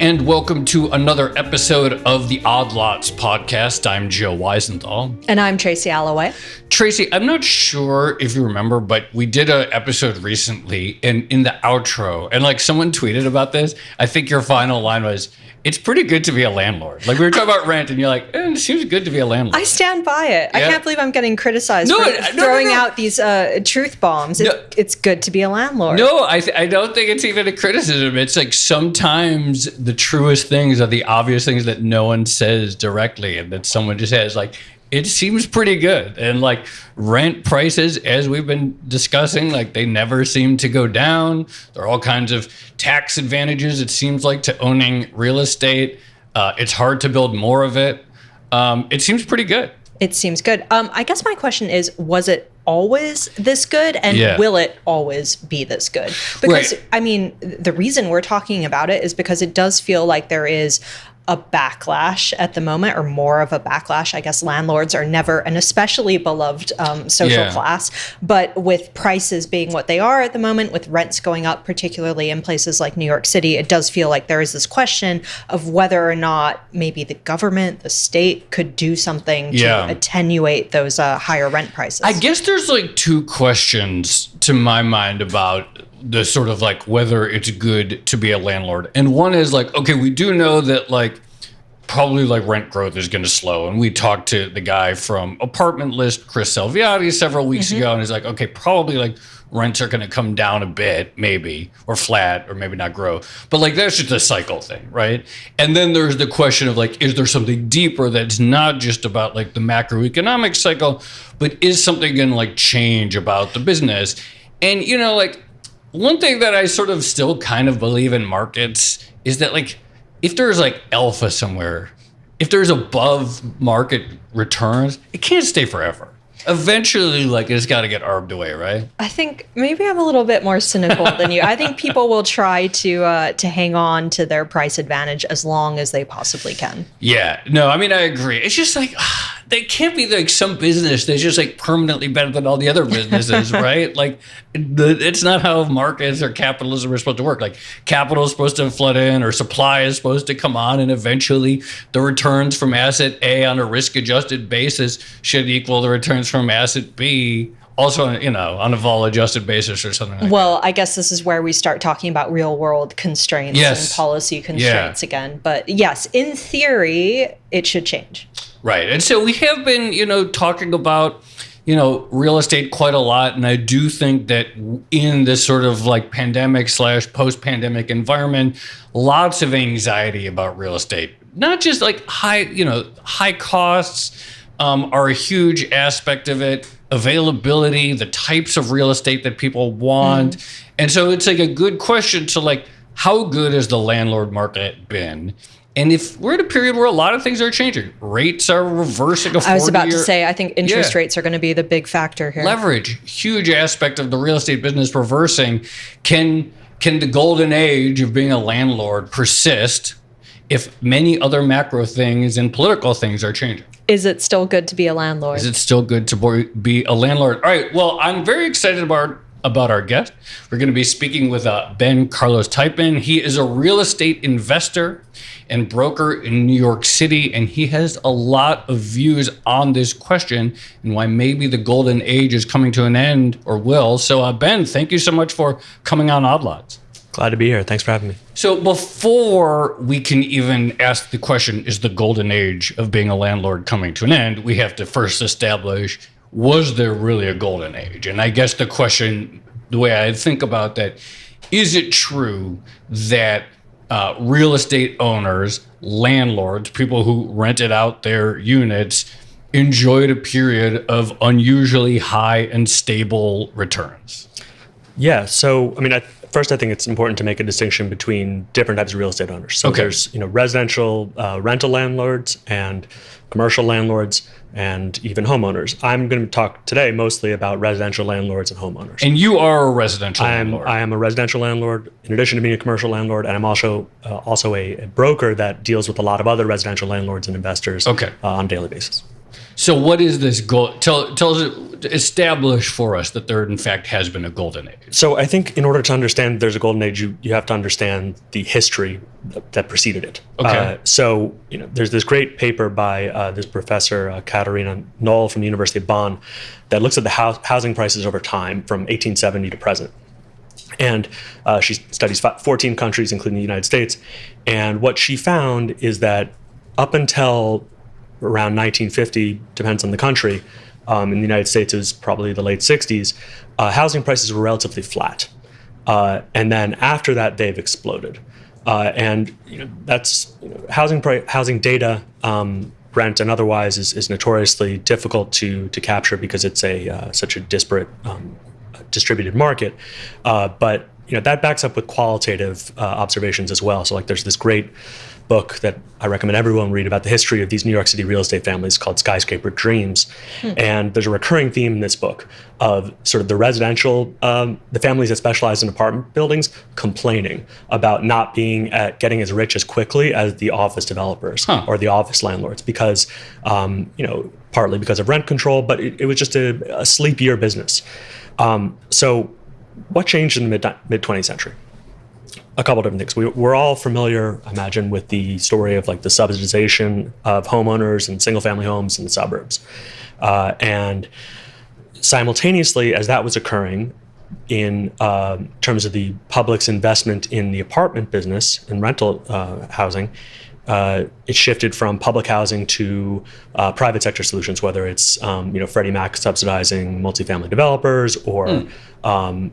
and welcome to another episode of the Odd Lots podcast. I'm Joe Weisenthal. And I'm Tracy Alloway. Tracy, I'm not sure if you remember, but we did an episode recently in the outro, and like someone tweeted about this. I think your final line was, "It's pretty good to be a landlord." Like we were talking about rent, and you're like, "It seems good to be a landlord." I stand by it. Yeah. I can't believe I'm getting criticized for throwing out these truth bombs. It's good to be a landlord. No, I don't think it's even a criticism. It's like sometimes the truest things are the obvious things that no one says directly, and that someone just says like, it seems pretty good. And like rent prices, as we've been discussing, like they never seem to go down. There are all kinds of tax advantages, it seems like, to owning real estate. It's hard to build more of it. It seems pretty good. It seems good. I guess my question is, was it always this good? And will it always be this good? Because, I mean, the reason we're talking about it is because it does feel like there is a backlash at the moment, or more of a backlash. I guess landlords are never an especially beloved social class, but with prices being what they are at the moment, with rents going up, particularly in places like New York City, it does feel like there is this question of whether or not maybe the government, the state, could do something to attenuate those higher rent prices. I guess there's like two questions to my mind about the sort of like whether it's good to be a landlord. And one is like, okay, we do know that like probably like rent growth is going to slow. And we talked to the guy from Apartment List, Chris Salviati, several weeks ago, and he's like, okay, probably like rents are going to come down a bit, maybe, or flat, or maybe not grow. But like that's just a cycle thing, right? And then there's the question of like, is there something deeper that's not just about like the macroeconomic cycle, but is something going to like change about the business? And you know, like, one thing that I sort of still kind of believe in markets is that like if there's like alpha somewhere, if there's above market returns, it can't stay forever. Eventually, like it's got to get arbed away, right? I think maybe I'm a little bit more cynical than you. I think people will try to hang on to their price advantage as long as they possibly can. Yeah, no, I mean I agree. It's just like they can't be like some business that's just like permanently better than all the other businesses, right? Like it's not how markets or capitalism are supposed to work. Like capital is supposed to flood in, or supply is supposed to come on, and eventually the returns from asset A on a risk-adjusted basis should equal the returns from asset B, also, you know, on a vol-adjusted basis or something like that. Well, I guess this is where we start talking about real-world constraints and policy constraints again. But yes, in theory, it should change. Right. And so we have been, you know, talking about, you know, real estate quite a lot. And I do think that in this sort of like pandemic / post-pandemic environment, lots of anxiety about real estate. Not just like high costs are a huge aspect of it. Availability, the types of real estate that people want. And so it's like a good question to like, how good has the landlord market been? And if we're at a period where a lot of things are changing, rates are reversing. I was about to say, I think interest rates are going to be the big factor here. Leverage, huge aspect of the real estate business reversing. Can the golden age of being a landlord persist if many other macro things and political things are changing? Is it still good to be a landlord? Is it still good to be a landlord? All right, well, I'm very excited about our guest. We're going to be speaking with Ben Carlos Thypin. He is a real estate investor and broker in New York City, and he has a lot of views on this question and why maybe the golden age is coming to an end, or will. So, Ben, thank you so much for coming on Odd Lots. Glad to be here. Thanks for having me. So before we can even ask the question, is the golden age of being a landlord coming to an end, we have to first establish, was there really a golden age? And I guess the question, the way I think about that, is it true that real estate owners, landlords, people who rented out their units, enjoyed a period of unusually high and stable returns? Yeah. So, I mean, first, I think it's important to make a distinction between different types of real estate owners. So there's, residential rental landlords and commercial landlords and even homeowners. I'm going to talk today mostly about residential landlords and homeowners. And you are a residential landlord. I am a residential landlord in addition to being a commercial landlord, and I'm also a broker that deals with a lot of other residential landlords and investors on a daily basis. So what is this goal? Tell us, establish for us that there in fact has been a golden age. So I think in order to understand there's a golden age, you have to understand the history that preceded it. Okay. So there's this great paper by this professor, Katarina Knoll from the University of Bonn, that looks at the housing prices over time from 1870 to present. And she studies 14 countries, including the United States. And what she found is that up until around 1950, depends on the country, in the United States it was probably the late 60s, housing prices were relatively flat. And then after that, they've exploded. And that's housing data, rent and otherwise, is notoriously difficult to capture because it's such a disparate distributed market, but that backs up with qualitative observations as well. So there's this great book that I recommend everyone read about the history of these New York City real estate families called Skyscraper Dreams. And there's a recurring theme in this book of sort of the residential, the families that specialize in apartment buildings complaining about not getting as rich as quickly as the office developers or the office landlords because, partly because of rent control, but it was just a sleepier business. So what changed in the mid-20th century? A couple different things. We're all familiar, I imagine, with the story of the subsidization of homeowners and single-family homes in the suburbs. And simultaneously, as that was occurring in terms of the public's investment in the apartment business and rental housing, it shifted from public housing to private sector solutions, whether it's Freddie Mac subsidizing multifamily developers or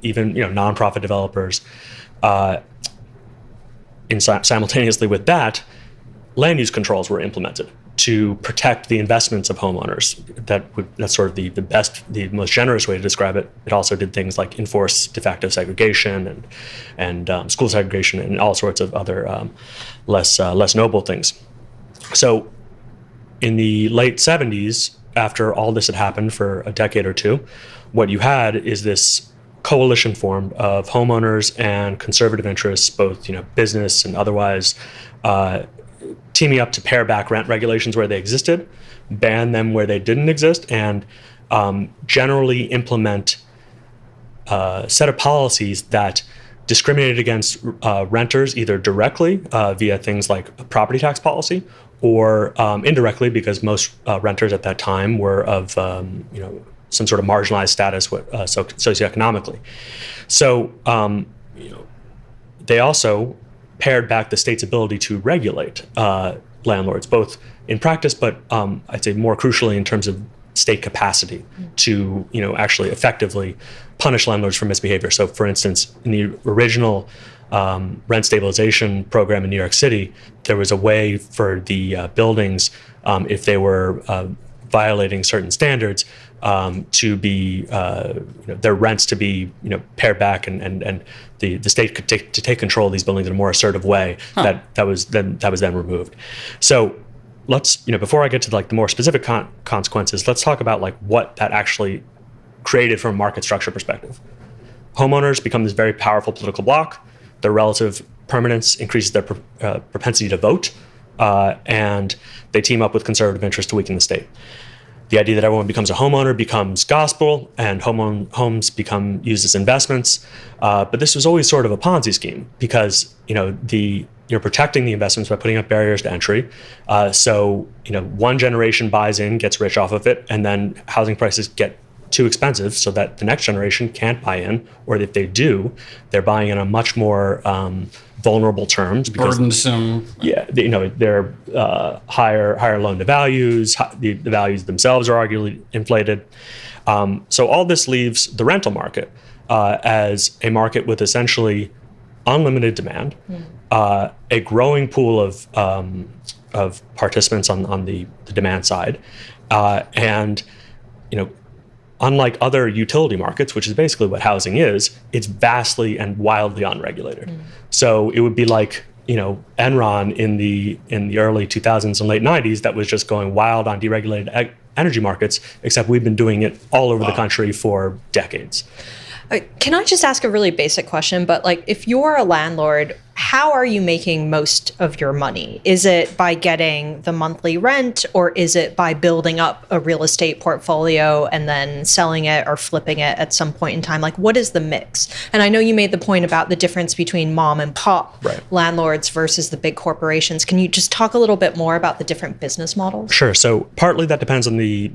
even nonprofit developers. Simultaneously with that, land use controls were implemented to protect the investments of homeowners. That's sort of the most generous way to describe it. It also did things like enforce de facto segregation and school segregation and all sorts of other less noble things. So in the late 70s, after all this had happened for a decade or two, what you had is this coalition formed of homeowners and conservative interests, both business and otherwise, teaming up to pare back rent regulations where they existed, ban them where they didn't exist, and generally implement a set of policies that discriminated against renters either directly via things like a property tax policy or indirectly because most renters at that time were of some sort of marginalized status socioeconomically. So they also pared back the state's ability to regulate landlords, both in practice, but I'd say more crucially in terms of state capacity to actually effectively punish landlords for misbehavior. So for instance, in the original rent stabilization program in New York City, there was a way for the buildings, if they were violating certain standards, to be their rents to be pared back, and the state could take control of these buildings in a more assertive way. That was then removed. So let's before I get to the more specific consequences, let's talk about what that actually created from a market structure perspective. Homeowners become this very powerful political bloc. Their relative permanence increases their propensity to vote, and they team up with conservative interests to weaken the state. The idea that everyone becomes a homeowner becomes gospel, and homes become used as investments. But this was always sort of a Ponzi scheme because you're protecting the investments by putting up barriers to entry. So one generation buys in, gets rich off of it, and then housing prices get too expensive so that the next generation can't buy in, or if they do, they're buying in on much more vulnerable terms. Because, burdensome. Yeah, they're higher loan to values. The values themselves are arguably inflated. So all this leaves the rental market as a market with essentially unlimited demand, a growing pool of participants on the demand side, and unlike other utility markets, which is basically what housing is, it's vastly and wildly unregulated. So it would be like Enron in the early 2000s and late 90s that was just going wild on deregulated energy markets, except we've been doing it all over the country for decades. Can I just ask a really basic question? But if you're a landlord, how are you making most of your money? Is it by getting the monthly rent, or is it by building up a real estate portfolio and then selling it or flipping it at some point in time? Like, what is the mix? And I know you made the point about the difference between mom and pop landlords versus the big corporations. Can you just talk a little bit more about the different business models? Sure. So partly that depends on the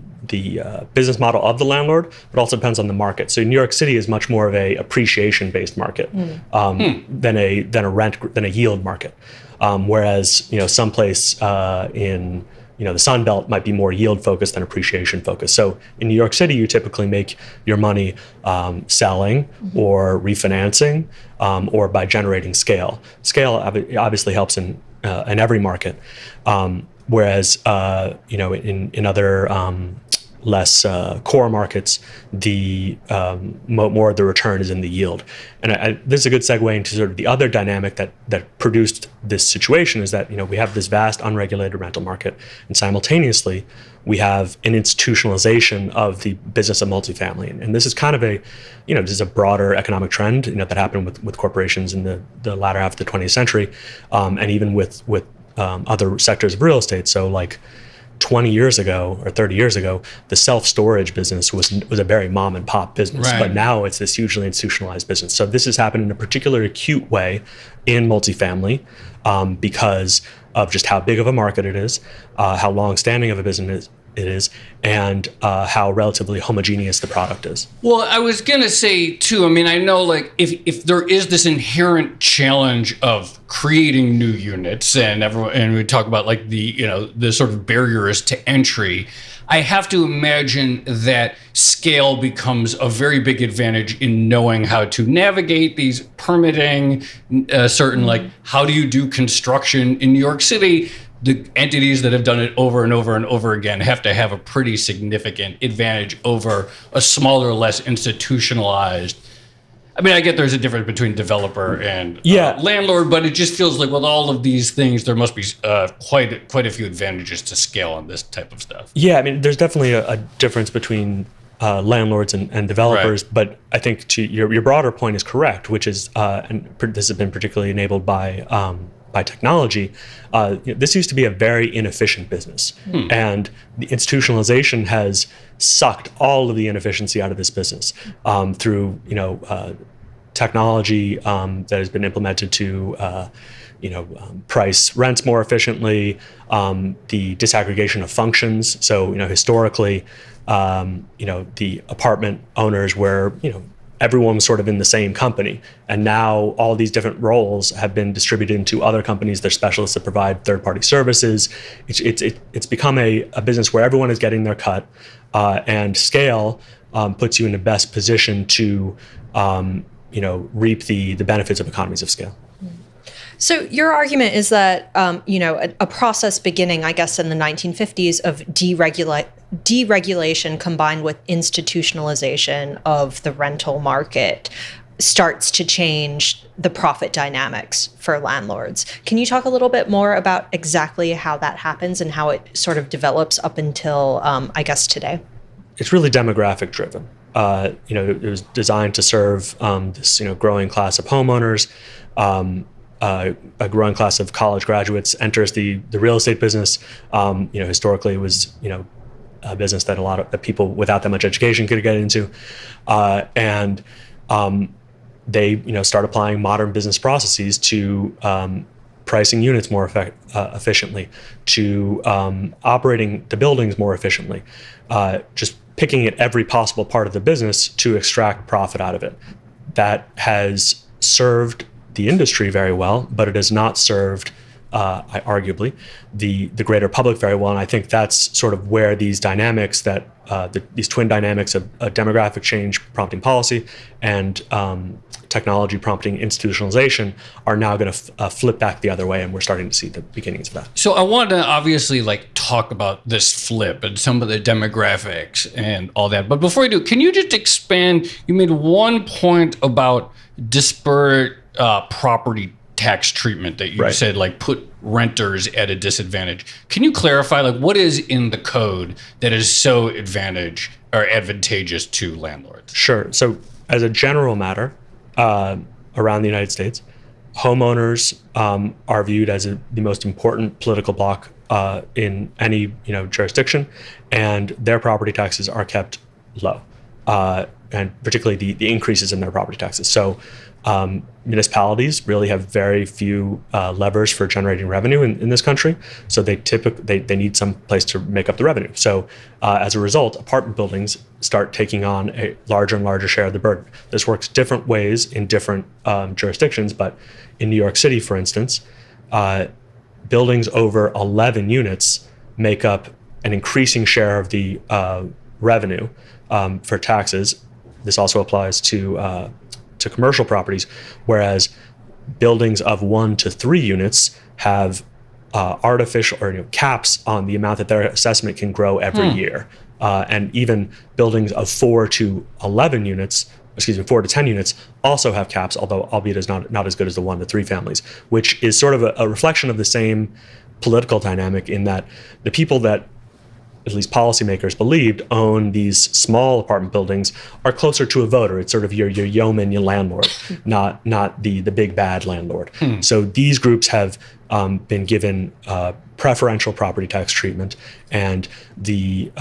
business model of the landlord, but also depends on the market. So New York City is much more of a appreciation-based market than a yield market. Whereas someplace in the Sun Belt might be more yield focused than appreciation focused. So in New York City, you typically make your money selling or refinancing or by generating scale. Scale obviously helps in every market. Whereas in other less core markets, the more of the return is in the yield. And this is a good segue into sort of the other dynamic that produced this situation is that we have this vast unregulated rental market, and simultaneously we have an institutionalization of the business of multifamily. And this is kind of this is a broader economic trend that happened with corporations in the latter half of the 20th century, and even with other sectors of real estate. So like 20 years ago or 30 years ago, the self-storage business was a very mom and pop business, but now it's this hugely institutionalized business. So this has happened in a particular acute way in multifamily because of just how big of a market it is, how long-standing of a business it is, and how relatively homogeneous the product is. Well, I was going to say, too, I know, like, if there is this inherent challenge of creating new units, and we talk about, like, the sort of barriers to entry, I have to imagine that scale becomes a very big advantage in knowing how to navigate these permitting, like, how do you do construction in New York City? The entities that have done it over and over and over again have to have a pretty significant advantage over a smaller, less institutionalized. I get there's a difference between developer and landlord, but it just feels like with all of these things, there must be quite a few advantages to scale on this type of stuff. Yeah, there's definitely a difference between landlords and developers, but I think to your broader point is correct, which is, and this has been particularly enabled by technology. This used to be a very inefficient business, and the institutionalization has sucked all of the inefficiency out of this business through technology that has been implemented to price rents more efficiently, the disaggregation of functions. So historically, the apartment owners were everyone was sort of in the same company. And now all these different roles have been distributed into other companies. They're specialists that provide third-party services. It's become a business where everyone is getting their cut, and scale puts you in the best position to reap the benefits of economies of scale. So your argument is that, a process beginning, I guess, in the 1950s of deregulation combined with institutionalization of the rental market starts to change the profit dynamics for landlords. Can you talk a little bit more about exactly how that happens and how it sort of develops up until, I guess, today? It's really demographic driven. It was designed to serve this growing class of homeowners. A growing class of college graduates enters the real estate business. Historically, it was a business that a lot of people without that much education could get into, and they start applying modern business processes to pricing units more efficiently, to operating the buildings more efficiently, just picking at every possible part of the business to extract profit out of it. That has served the industry very well, but it has not served, arguably, the greater public very well. And I think that's sort of where these dynamics these twin dynamics of demographic change prompting policy and technology prompting institutionalization are now going to flip back the other way, and we're starting to see the beginnings of that. So I want to obviously talk about this flip and some of the demographics and all that. But before I do, can you just expand? You made one point about disparate property tax treatment that you said put renters at a disadvantage. Can you clarify what is in the code that is so advantageous to landlords? Sure. So as a general matter, around the United States, homeowners are viewed as the most important political bloc in any jurisdiction, and their property taxes are kept low, and particularly the increases in their property taxes. So municipalities really have very few levers for generating revenue in this country. So they need some place to make up the revenue. So as a result, apartment buildings start taking on a larger and larger share of the burden. This works different ways in different jurisdictions, but in New York City, for instance, buildings over 11 units make up an increasing share of the revenue for taxes. This also applies to commercial properties, whereas buildings of 1 to 3 units have artificial or caps on the amount that their assessment can grow every year. And even buildings of 4 to 10 units also have caps, although albeit is not as good as the 1 to 3 families, which is sort of a reflection of the same political dynamic in that the people that at least policymakers believed own these small apartment buildings are closer to a voter. It's sort of your yeoman, your landlord, not the big bad landlord. So these groups have been given preferential property tax treatment, and the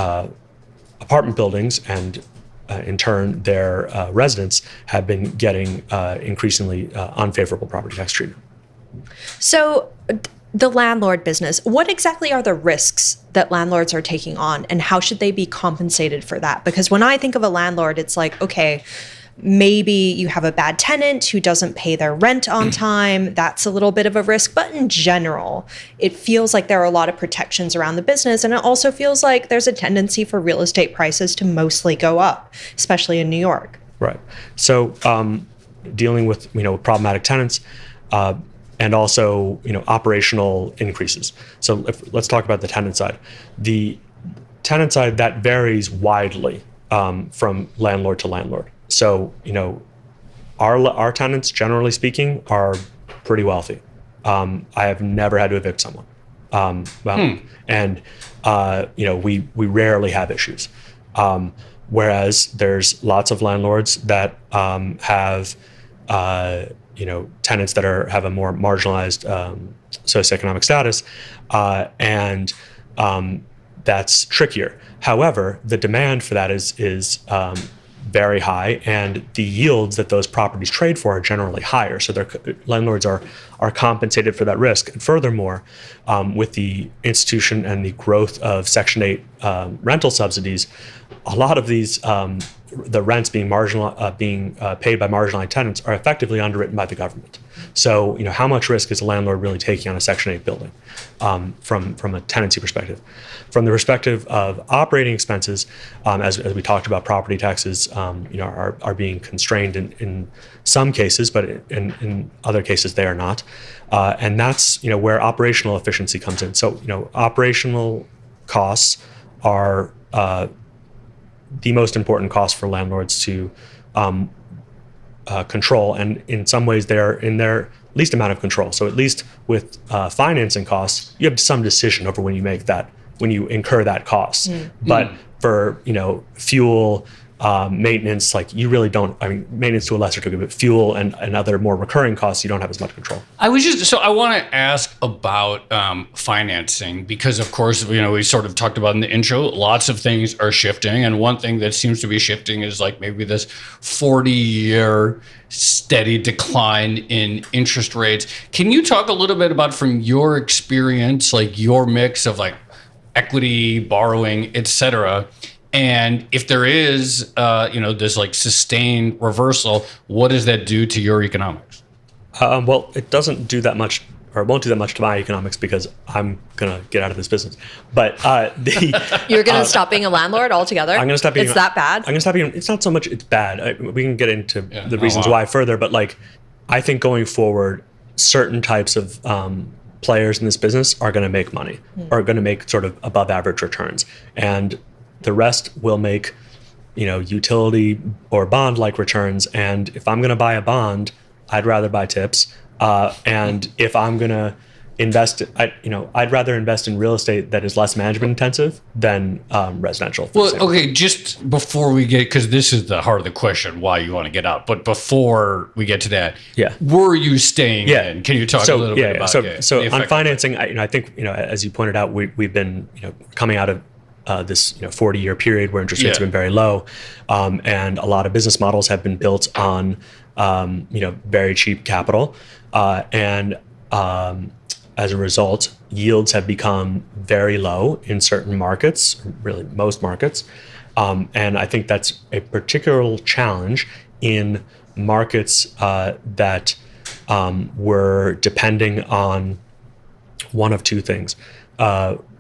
apartment buildings and in turn their residents have been getting increasingly unfavorable property tax treatment. So the landlord business, what exactly are the risks that landlords are taking on, and how should they be compensated for that? Because when I think of a landlord, it's like, okay, maybe you have a bad tenant who doesn't pay their rent on time. That's a little bit of a risk. But in general, it feels like there are a lot of protections around the business. And it also feels like there's a tendency for real estate prices to mostly go up, especially in New York. Right. So dealing with problematic tenants, and also operational increases. So let's talk about the tenant side. The tenant side, that varies widely from landlord to landlord. So our tenants, generally speaking, are pretty wealthy. I have never had to evict someone. And we rarely have issues. Whereas there's lots of landlords that have tenants that have a more marginalized socioeconomic status, and that's trickier. However, the demand for that is very high, and the yields that those properties trade for are generally higher. So their landlords are compensated for that risk. And furthermore, with the institution and the growth of Section 8 rental subsidies, a lot of these the rents being paid by marginalized tenants are effectively underwritten by the government. So, how much risk is a landlord really taking on a Section 8 building from a tenancy perspective? From the perspective of operating expenses, as we talked about, property taxes, are being constrained in some cases, but in other cases they are not. And that's, where operational efficiency comes in. So, operational costs are the most important cost for landlords to control, and in some ways they're in their least amount of control. So at least with financing costs, you have some decision over when you incur that cost. But for fuel, maintenance, like you really don't. I mean, maintenance to a lesser degree, but fuel and other more recurring costs, you don't have as much control. I want to ask about financing, because of course, we sort of talked about in the intro, lots of things are shifting. And one thing that seems to be shifting is like maybe this 40-year steady decline in interest rates. Can you talk a little bit about, from your experience, like your mix of like equity, borrowing, et cetera, and if there is, this like sustained reversal, what does that do to your economics? Well, it doesn't do that much, or it won't do that much to my economics, because I'm gonna get out of this business. But you're gonna stop being a landlord altogether? I'm gonna stop being. It's that bad? I'm gonna stop being. It's not so much it's bad. We can get into the reasons why further, but like, I think going forward, certain types of players in this business are gonna make money, are gonna make sort of above average returns, and the rest will make, utility or bond-like returns. And if I'm going to buy a bond, I'd rather buy tips. And if I'm going to, I'd rather invest in real estate that is less management intensive than residential. Well, okay, just before we get, because this is the heart of the question, why you want to get out. But before we get to that, were you staying in? Can you talk a little bit about it? So on financing, I think, as you pointed out, we've been, coming out of this 40-year period where interest rates have been very low, and a lot of business models have been built on very cheap capital, and as a result, yields have become very low in certain markets, really most markets, and I think that's a particular challenge in markets that were depending on one of two things: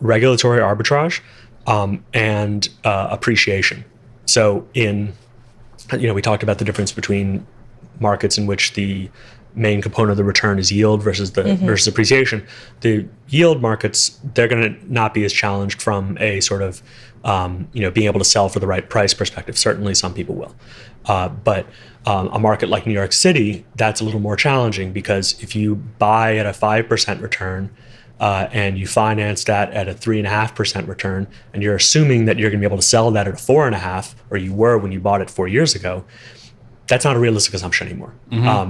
regulatory arbitrage and appreciation. So we talked about the difference between markets in which the main component of the return is yield versus versus appreciation. The yield markets, they're going to not be as challenged from a sort of being able to sell for the right price perspective. Certainly some people will, but a market like New York City, that's a little more challenging, because if you buy at a 5% return and you finance that at a 3.5% return, and you're assuming that you're going to be able to sell that at a 4.5%, or you were when you bought it 4 years ago, that's not a realistic assumption anymore.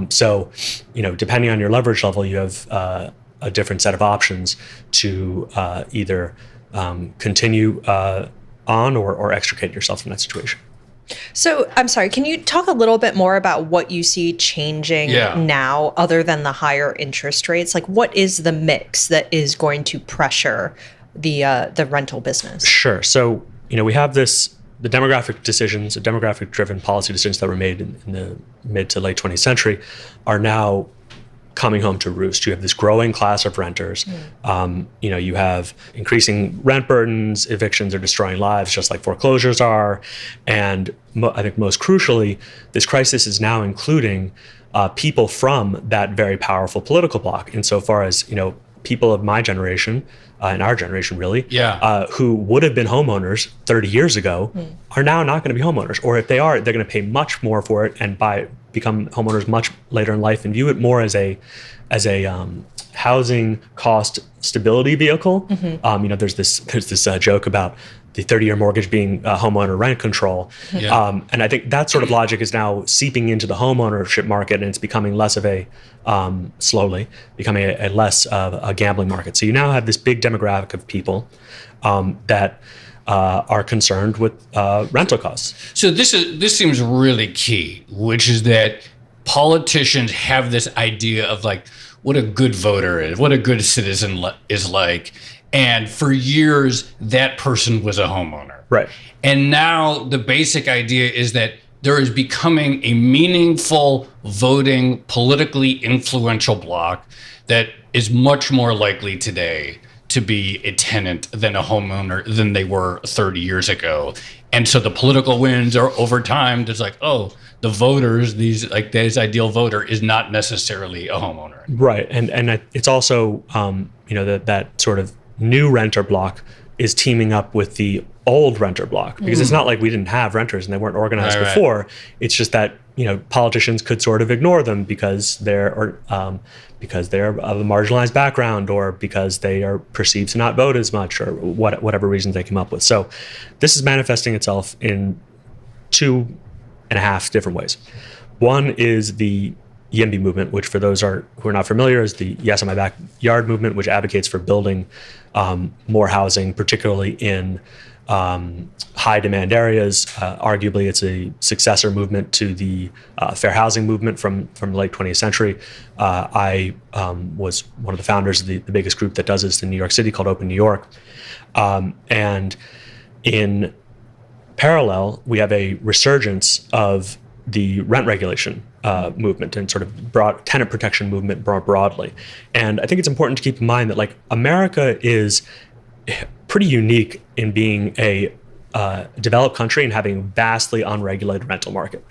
So, depending on your leverage level, you have a different set of options to either continue on or extricate yourself from that situation. So, I'm sorry, can you talk a little bit more about what you see changing now, other than the higher interest rates? Like, what is the mix that is going to pressure the rental business? Sure. So, we have the demographic-driven policy decisions that were made in the mid to late 20th century are now coming home to roost. You have this growing class of renters. You have increasing rent burdens. Evictions are destroying lives, just like foreclosures are. And I think most crucially, this crisis is now including people from that very powerful political bloc, insofar as, people of my generation, and our generation really, who would have been homeowners 30 years ago, are now not going to be homeowners. Or if they are, they're going to pay much more for it and become homeowners much later in life, and view it more as a housing cost stability vehicle. There's this joke about the 30-year mortgage being homeowner rent control. And I think that sort of logic is now seeping into the homeownership market, and it's becoming less of slowly becoming a less of a gambling market. So you now have this big demographic of people that are concerned with rental costs. So this seems really key, which is that politicians have this idea of like what a good voter is, what a good citizen is like. And for years, that person was a homeowner. Right. And now the basic idea is that there is becoming a meaningful voting, politically influential bloc that is much more likely today to be a tenant than a homeowner than they were 30 years ago. And so the political winds are over time, there's like, the voters, this ideal voter is not necessarily a homeowner. Right. And it's also, that sort of new renter block is teaming up with the old renter block, because it's not like we didn't have renters and they weren't organized before. Right. It's just that politicians could sort of ignore them because they're of a marginalized background, or because they are perceived to not vote as much, or whatever reasons they come up with. So this is manifesting itself in 2.5 different ways. One is the UMB movement, which for those who are not familiar is the Yes on My Backyard movement, which advocates for building more housing, particularly in high demand areas. Arguably, it's a successor movement to the fair housing movement from the late 20th century. I was one of the founders of the biggest group that does this in New York City, called Open New York. And in parallel, we have a resurgence of the rent regulation movement and sort of broad tenant protection movement more broadly. And I think it's important to keep in mind that America is pretty unique in being a developed country and having a vastly unregulated rental market.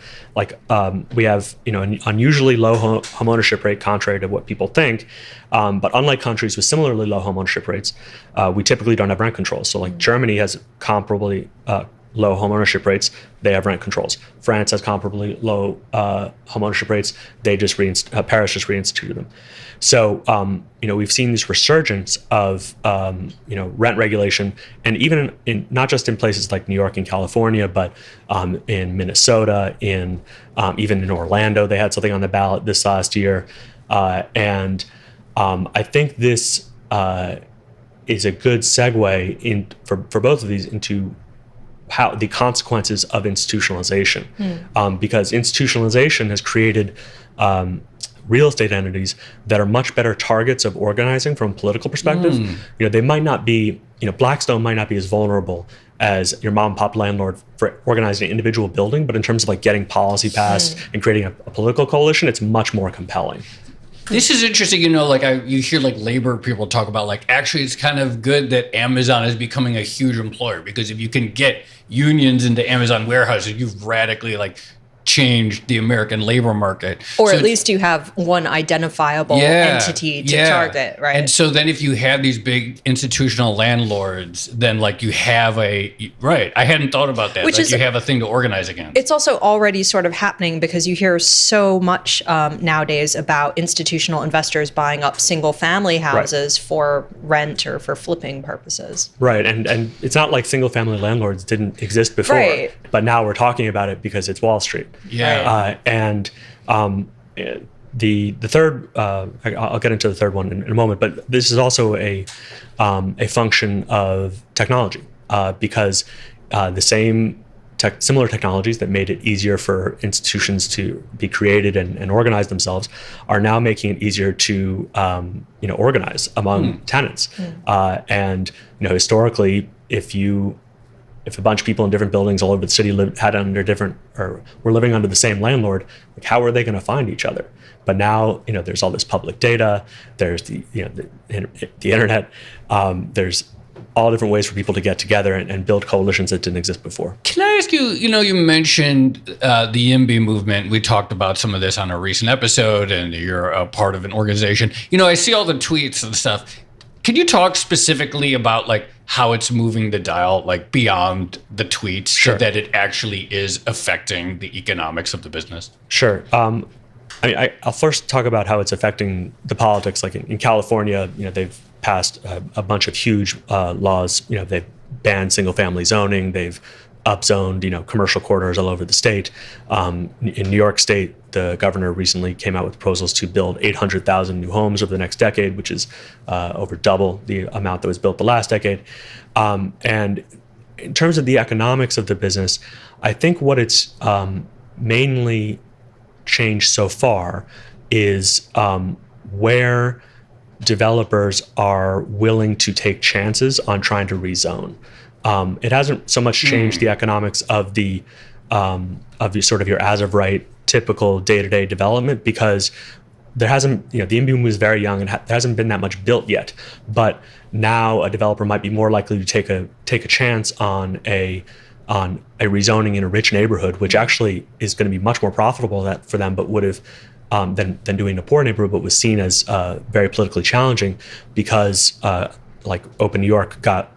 We have an unusually low home ownership rate, contrary to what people think. But unlike countries with similarly low home ownership rates, we typically don't have rent control. So Germany has comparably low homeownership rates, they have rent controls. France has comparably low homeownership rates. Paris just reinstituted them. So, we've seen this resurgence of, rent regulation, and even in not just in places like New York and California, but in Minnesota, even in Orlando, they had something on the ballot this last year. And I think this is a good segue for both of these into how the consequences of institutionalization, because institutionalization has created real estate entities that are much better targets of organizing from a political perspective. They might not be, Blackstone might not be as vulnerable as your mom and pop landlord for organizing an individual building, but in terms of like getting policy passed and creating a political coalition, it's much more compelling. This is interesting, you hear like labor people talk about like, actually it's kind of good that Amazon is becoming a huge employer, because if you can get unions into Amazon warehouses, you've radically like changed the American labor market. Or at least you have one identifiable entity to target, right? And so then if you have these big institutional landlords, then like you have I hadn't thought about that. You have a thing to organize against. It's also already sort of happening because you hear so much nowadays about institutional investors buying up single family houses for rent or for flipping purposes. Right. And it's not like single family landlords didn't exist before, but now we're talking about it because it's Wall Street. Yeah. The third, I'll get into the third one in a moment, but this is also a function of technology, because the similar technologies that made it easier for institutions to be created and organize themselves are now making it easier to organize among tenants. And historically, if a bunch of people in different buildings all over the city were living under the same landlord, like how are they going to find each other? But now, there's all this public data. There's the internet. There's all different ways for people to get together and build coalitions that didn't exist before. Can I ask you? You mentioned the UMB movement. We talked about some of this on a recent episode, and you're a part of an organization. I see all the tweets and stuff. Can you talk specifically about like how it's moving the dial, like beyond the tweets, so that it actually is affecting the economics of the business? Sure. I'll first talk about how it's affecting the politics. Like in California, they've passed a bunch of huge laws. They've banned single-family zoning. They've upzoned, commercial corridors all over the state. In New York State, the governor recently came out with proposals to build 800,000 new homes over the next decade, which is over double the amount that was built the last decade. And in terms of the economics of the business, I think what it's mainly changed so far is where developers are willing to take chances on trying to rezone. It hasn't so much changed the economics of the sort of your as of right typical day-to-day development, because there hasn't, the UMB was very young and there hasn't been that much built yet. But now a developer might be more likely to take a chance on a rezoning in a rich neighborhood, which actually is going to be much more profitable for them, but would have than doing a poor neighborhood, but was seen as very politically challenging because like Open New York got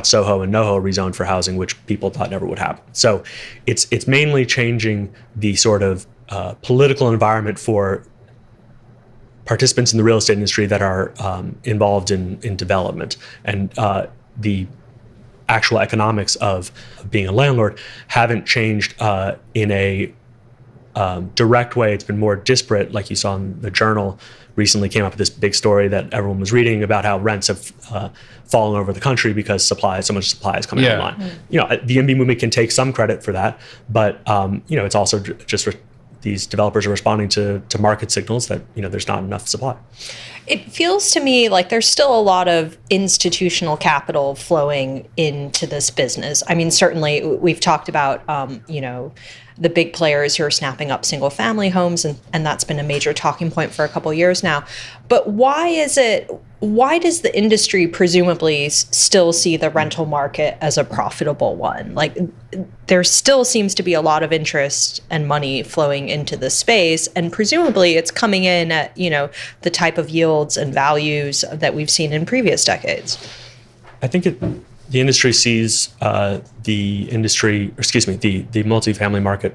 Soho and NoHo rezoned for housing, which people thought never would happen. So it's mainly changing the sort of political environment for participants in the real estate industry that are involved in development, and the actual economics of being a landlord haven't changed in a direct way. It's been more disparate, like you saw in the Journal recently came up with this big story that everyone was reading about how rents have fallen over the country because so much supply is coming online. The UMB movement can take some credit for that, but it's also just these developers are responding to market signals that there's not enough supply. It feels to me like there's still a lot of institutional capital flowing into this business. I mean, certainly we've talked about the big players who are snapping up single family homes, and that's been a major talking point for a couple of years now. But why does the industry presumably still see the rental market as a profitable one? Like, there still seems to be a lot of interest and money flowing into the space, and presumably it's coming in at, the type of yields and values that we've seen in previous decades. I think the industry sees the multifamily market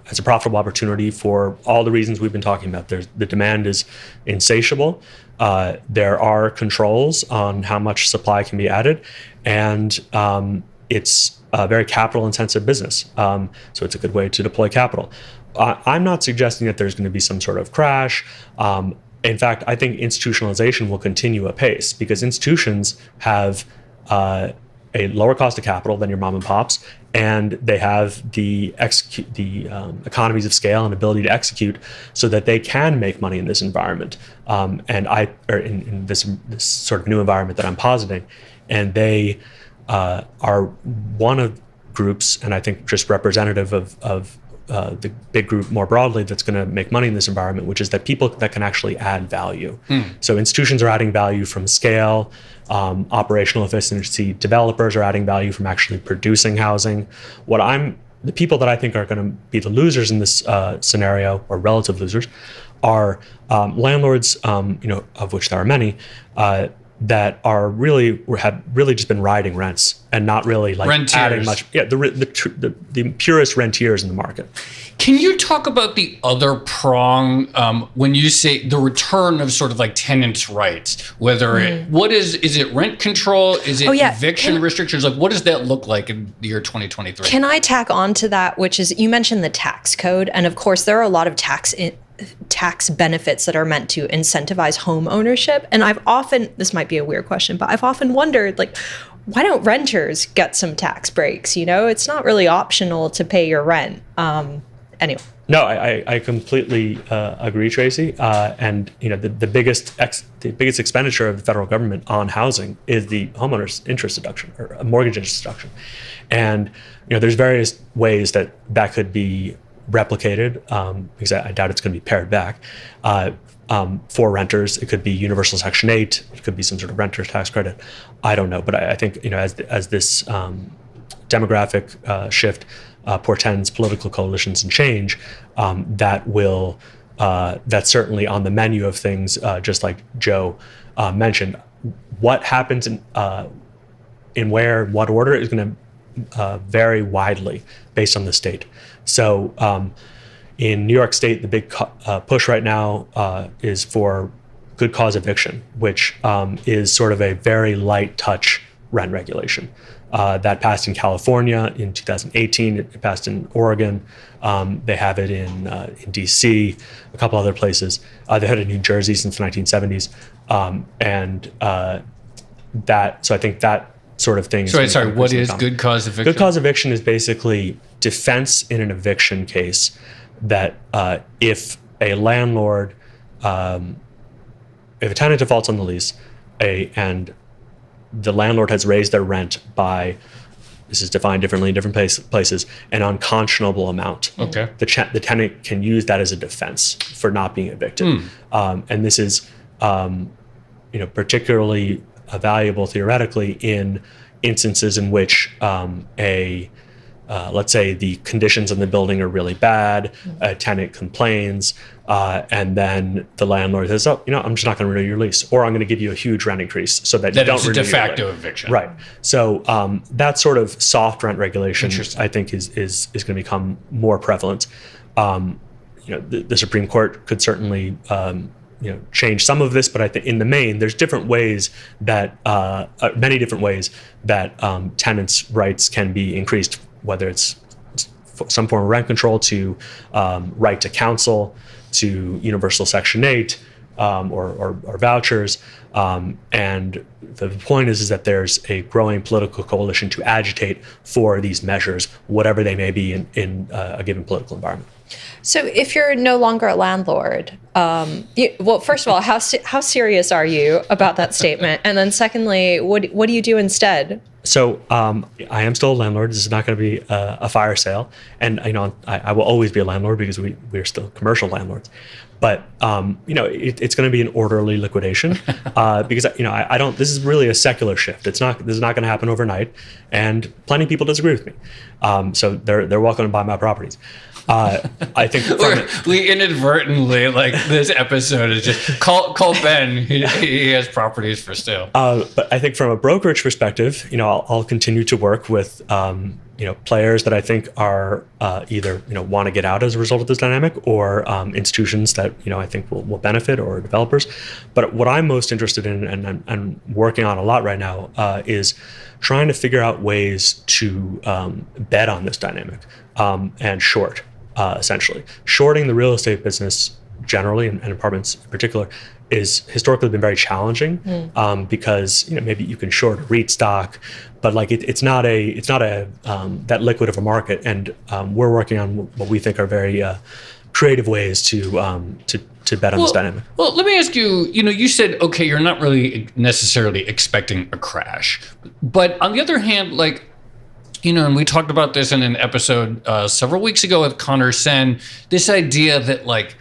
as a profitable opportunity for all the reasons we've been talking about. The demand is insatiable. There are controls on how much supply can be added, and it's a very capital-intensive business. So it's a good way to deploy capital. I'm not suggesting that there's going to be some sort of crash. In fact, I think institutionalization will continue apace because institutions have a lower cost of capital than your mom and pops, and they have the economies of scale and ability to execute so that they can make money in this environment, in this sort of new environment that I'm positing. And they are one of groups, and I think just representative of the big group more broadly that's going to make money in this environment, which is that people that can actually add value. So institutions are adding value from scale, operational efficiency. Developers are adding value from actually producing housing. The people that I think are going to be the losers in this scenario, or relative losers, are landlords, of which there are many, that have really just been riding rents and not really adding much. Yeah, the purest rentiers in the market. Can you talk about the other prong when you say the return of sort of like tenants' rights? Whether is it rent control? Is it eviction restrictions? Like, what does that look like in the year 2023? Can I tack on to that, which is, you mentioned the tax code, and of course there are a lot of tax benefits that are meant to incentivize home ownership. And this might be a weird question, but I've often wondered, why don't renters get some tax breaks? It's not really optional to pay your rent. Anyway. No, I completely agree, Tracy. And the biggest expenditure of the federal government on housing is the homeowners interest deduction, or a mortgage interest deduction. And there's various ways that could be replicated, because I doubt it's going to be pared back. For renters, it could be universal Section 8. It could be some sort of renter's tax credit. I don't know, but I think as this demographic shift portends political coalitions and change, that's certainly on the menu of things. Just like Joe mentioned, what happens in what order is going to vary widely based on the state. So in New York State, the big push right now is for good cause eviction, which is sort of a very light touch rent regulation. That passed in California in 2018. It passed in Oregon. They have it in DC, a couple other places. They've had it in New Jersey since the 1970s. So I think that sort of thing. Sorry, what is good cause eviction? Good cause eviction is basically defense in an eviction case that if a landlord, if a tenant defaults on the lease, and the landlord has raised their rent by, this is defined differently in different places, an unconscionable amount. Okay. The tenant can use that as a defense for not being evicted. And this is, particularly valuable theoretically in instances in which let's say the conditions in the building are really bad, a tenant complains, and then the landlord says, I'm just not going to renew your lease, or I'm going to give you a huge rent increase so that you don't renew your lease. That is a de facto eviction. Right. So that sort of soft rent regulation, I think, is going to become more prevalent. The Supreme Court could certainly change some of this, but I think in the main, there's different ways that many different ways that tenants' rights can be increased, whether it's some form of rent control to right to counsel, to universal Section 8 or vouchers. And the point is that there's a growing political coalition to agitate for these measures, whatever they may be in a given political environment. So if you're no longer a landlord, well, first of all, how serious are you about that statement? And then secondly, what do you do instead? So I am still a landlord. This is not going to be a fire sale. And I will always be a landlord because we're still commercial landlords. But it's going to be an orderly liquidation because I don't. This is really a secular shift. This is not going to happen overnight, and plenty of people disagree with me. So they're welcome to buy my properties. I think we inadvertently, like, this episode is just call Ben. He has properties for sale. But I think from a brokerage perspective, I'll continue to work with players that I think are either want to get out as a result of this dynamic, or institutions that I think will benefit, or developers. But what I'm most interested in and working on a lot right now is trying to figure out ways to bet on this dynamic and short. Essentially, shorting the real estate business generally, and apartments in particular, is historically been very challenging because maybe you can short a REIT stock, but like it's not that liquid of a market, and we're working on what we think are very creative ways to bet on this dynamic. Well, let me ask you. You said, okay, you're not really necessarily expecting a crash, but on the other hand, like, and we talked about this in an episode several weeks ago with Connor Sen, this idea that, like,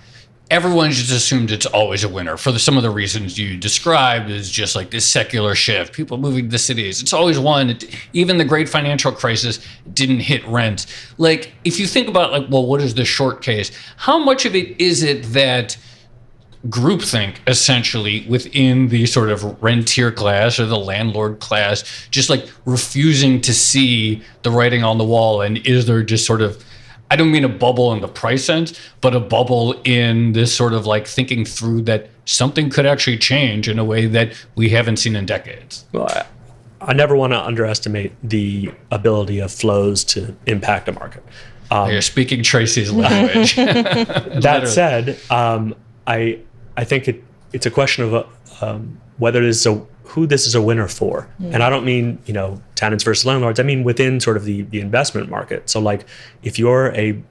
everyone just assumed it's always a winner for some of the reasons you described, is just like this secular shift, people moving to the cities. It's always one. Even the great financial crisis didn't hit rent. Like, if you think about, like, well, what is the short case? How much of it is it that groupthink, essentially, within the sort of rentier class or the landlord class, just like refusing to see the writing on the wall? And is there just sort of, I don't mean a bubble in the price sense, but a bubble in this sort of like thinking through that something could actually change in a way that we haven't seen in decades? Well, I never want to underestimate the ability of flows to impact a market. You're speaking Tracy's language. That said, I think it's a question of whether who this is a winner for. And I don't mean, tenants versus landlords. I mean within sort of the investment market. So, like, if you're in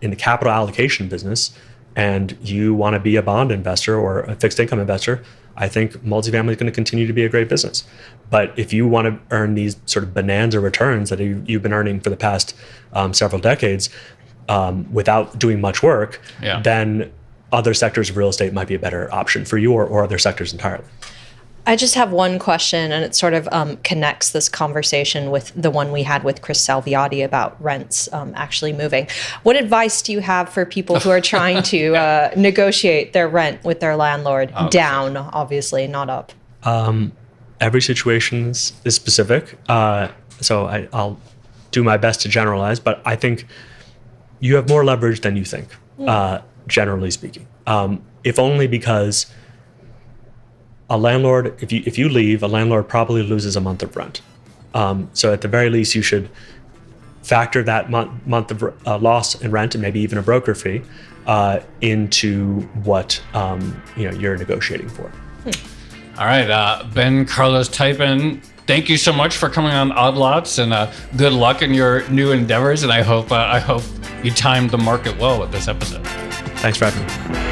the capital allocation business and you want to be a bond investor or a fixed income investor, I think multifamily is going to continue to be a great business. But if you want to earn these sort of bonanza returns that you've been earning for the past several decades without doing much work, then other sectors of real estate might be a better option for you, or other sectors entirely. I just have one question, and it sort of connects this conversation with the one we had with Chris Salviati about rents actually moving. What advice do you have for people who are trying to negotiate their rent with their landlord down, obviously, not up? Every situation is specific, so I'll do my best to generalize, but I think you have more leverage than you think. Generally speaking, if only because a landlord, if you leave, a landlord probably loses a month of rent. So at the very least, you should factor that month of loss in rent, and maybe even a broker fee, into what you're negotiating for. All right, Ben Carlos Thypin, thank you so much for coming on Odd Lots, and good luck in your new endeavors. And I hope you timed the market well with this episode. Thanks for having me.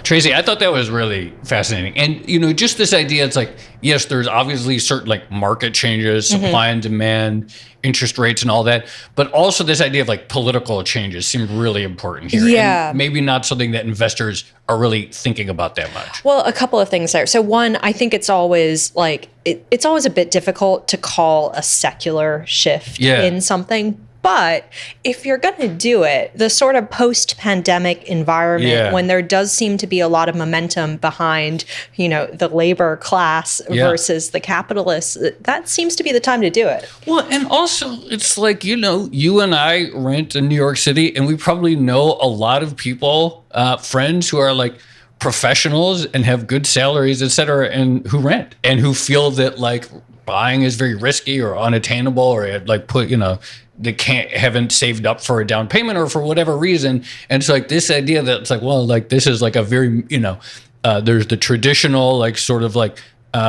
Tracy, I thought that was really fascinating. And, just this idea, it's like, yes, there's obviously certain like market changes, supply and demand, interest rates and all that. But also this idea of like political changes seemed really important here. Yeah. And maybe not something that investors are really thinking about that much. Well, a couple of things there. So one, I think it's always like, it's always a bit difficult to call a secular shift in something. But if you're going to do it, the sort of post-pandemic environment, when there does seem to be a lot of momentum behind, the labor class versus the capitalists, that seems to be the time to do it. Well, and also it's like, you and I rent in New York City, and we probably know a lot of people, friends who are like professionals and have good salaries, et cetera, and who rent and who feel that like buying is very risky or unattainable, or like they haven't saved up for a down payment or for whatever reason. And it's like this idea that it's like, well, like this is like a very, there's the traditional, like sort of like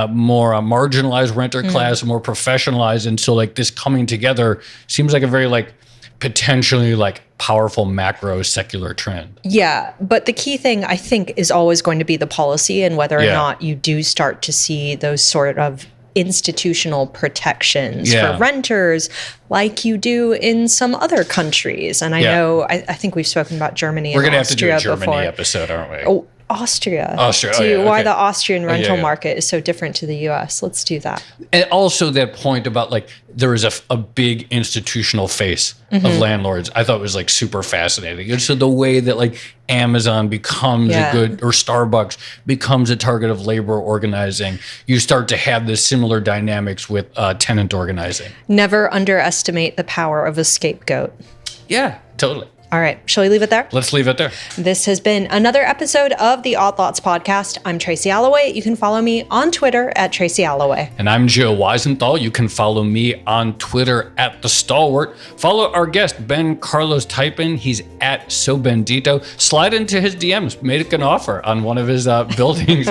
more marginalized renter class, more professionalized. And so like this coming together seems like a very like potentially like powerful macro secular trend. Yeah, but the key thing I think is always going to be the policy and whether or not you do start to see those sort of institutional protections for renters like you do in some other countries. And I know, I think we've spoken about Germany. We're going to have to do a Germany before. Episode, aren't we? Oh, Austria. Why the Austrian rental market is so different to the US. Let's do that. And also that point about like there is a big institutional face of landlords, I thought was like super fascinating. And so the way that like Amazon becomes a good, or Starbucks becomes a target of labor organizing, you start to have this similar dynamics with tenant organizing. Never underestimate the power of a scapegoat. Yeah, totally. All right. Shall we leave it there? Let's leave it there. This has been another episode of the Odd Lots podcast. I'm Tracy Alloway. You can follow me on Twitter at Tracy Alloway. And I'm Joe Weisenthal. You can follow me on Twitter at The Stalwart. Follow our guest, Ben Carlos Thypin. He's at SoBendito. Slide into his DMs. Make an offer on one of his buildings.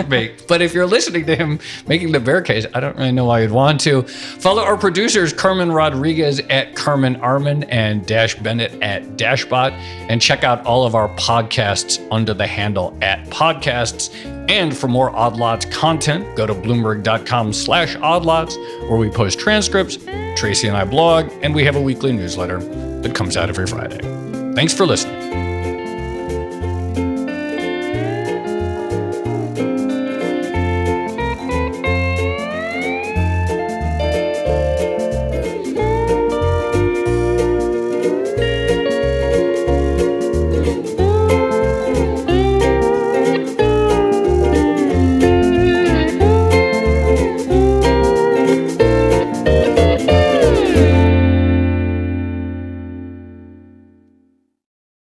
But if you're listening to him making the bear case, I don't really know why you'd want to. Follow our producers, Carmen Rodriguez at Carmen Armin and Dash Bennett at Dashbot. And check out all of our podcasts under the handle at podcasts. And for more Odd Lots content, go to bloomberg.com/oddlots, where we post transcripts, Tracy and I blog, and we have a weekly newsletter that comes out every Friday. Thanks for listening.